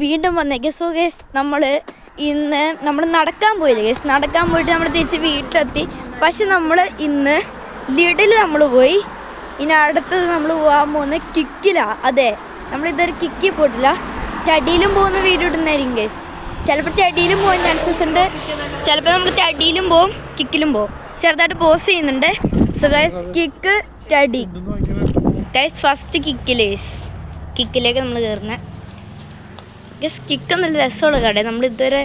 വീണ്ടും വന്നേക്കാം. So guys നമ്മൾ നടക്കാൻ പോയില്ല ഗൈസ്. നടക്കാൻ പോയിട്ട് നമ്മൾ തിരിച്ച് വീട്ടിലെത്തി. പക്ഷെ നമ്മൾ ഇന്ന് ലിഡിൽ നമ്മൾ പോയി. ഇനി അടുത്തത് നമ്മൾ പോകാൻ പോകുന്നത് കിക്കിലാണ്. അതെ, നമ്മളിതൊരു കിക്കിൽ പോയിട്ടില്ല. തടിയിലും പോകുന്ന വീഡിയോ ഇടുന്നതായിരിക്കും ഗൈസ്. ചിലപ്പോൾ തടിയിലും പോകാൻ ചാൻസസ് ഉണ്ട്. ചിലപ്പോൾ നമ്മൾ തടിയിലും പോവും കിക്കിലും പോവും. ചെറുതായിട്ട് പോസ് ചെയ്യുന്നുണ്ട്. സോ ഗൈസ് കിക്ക് തടി ഗൈസ്. ഫസ്റ്റ് കിക്കിലേക്ക് നമ്മൾ കയറുന്നത് ഗൈസ്. കിക്ക് നല്ല രസമുള്ള കട. നമ്മൾ ഇതുവരെ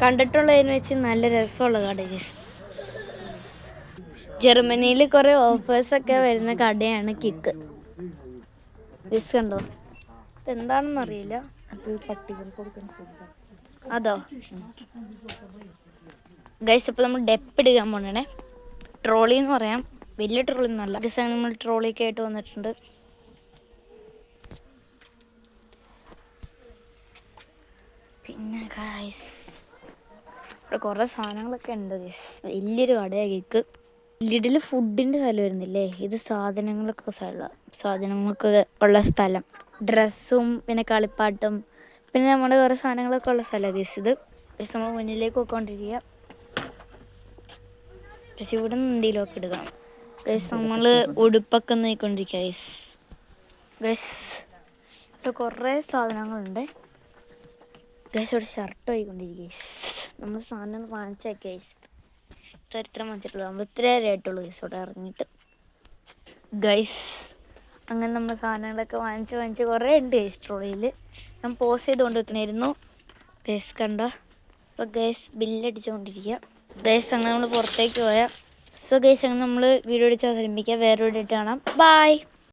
കണ്ടിട്ടുള്ളതിന് വെച്ച് നല്ല രസമുള്ള കട ഗൈസ്. ജർമ്മനിയിൽ കുറേ ഓഫേഴ്സൊക്കെ വരുന്ന കടയാണ് കിക്ക് ഗൈസ്. കണ്ടോ, ഇതെന്താണെന്ന് അറിയില്ല. അതോ ഗൈസ്. അപ്പോൾ നമ്മൾ ഡെപ്പ് എടുക്കാൻ പോകണേ. ട്രോളി എന്ന് പറയാം, വലിയ ട്രോളി ഒന്നുമല്ല ഗൈസ്. അങ്ങനെ നമ്മൾ ട്രോളിയൊക്കെ ആയിട്ട് വന്നിട്ടുണ്ട്. പിന്നെ ഗൈസ് ഇവിടെ കുറേ സാധനങ്ങളൊക്കെ ഉണ്ട് ഗൈസ്. വലിയൊരു കടയാണ് കേക്ക്. ലിഡിൽ ഫുഡിൻ്റെ സ്ഥലം വരുന്നില്ലേ, ഇത് സാധനങ്ങളൊക്കെ ഉള്ള സ്ഥലം. ഡ്രസ്സും പിന്നെ കളിപ്പാട്ടും പിന്നെ നമ്മുടെ കുറേ സാധനങ്ങളൊക്കെ ഉള്ള സ്ഥലമാണ് ഗൈസ് ഇത്. ഗൈസ് നമ്മൾ മുന്നിലേക്ക് പോയിക്കൊണ്ടിരിക്കുക. പക്ഷെ ഇവിടെ നിന്ന് എന്തെങ്കിലുമൊക്കെ എടുക്കണം ഗൈസ്. നമ്മൾ ഉടുപ്പൊക്കെ നോക്കിക്കൊണ്ടിരിക്കുക ഗൈസ്. ഇവിടെ കുറേ സാധനങ്ങളുണ്ട് ഗൈസ്. ഇവിടെ ഷർട്ട് പോയിക്കൊണ്ടിരിക്കുക ഗൈസ്. നമ്മൾ സാധനങ്ങൾ വാങ്ങിച്ചാൽ ഗൈസ് ഇത്ര വാങ്ങിച്ചിട്ടുള്ളൂ. നമ്മൾ ഇത്ര റേറ്റുള്ളൂ ഗൈസ് ഇവിടെ ഇറങ്ങിയിട്ട് ഗൈസ്. അങ്ങനെ നമ്മൾ സാധനങ്ങളൊക്കെ വാങ്ങിച്ച് കുറേ ഉണ്ട് ഗൈസ് ട്രോളിയിൽ. ഞാൻ പോസ് ചെയ്തുകൊണ്ട് വെക്കണമായിരുന്നു ഗൈസ്. കണ്ടോ. അപ്പോൾ ഗൈസ് ബില്ലടിച്ചുകൊണ്ടിരിക്കുക ഗൈസ്. അങ്ങനെ നമ്മൾ പുറത്തേക്ക് പോയാൽ. സോ ഗൈസ് അങ്ങനെ നമ്മൾ വീഡിയോ അടിച്ച് അവസാനിപ്പിക്കുക. വേറെ വീഡിയോ ഇട്ട് കാണാം. ബൈ.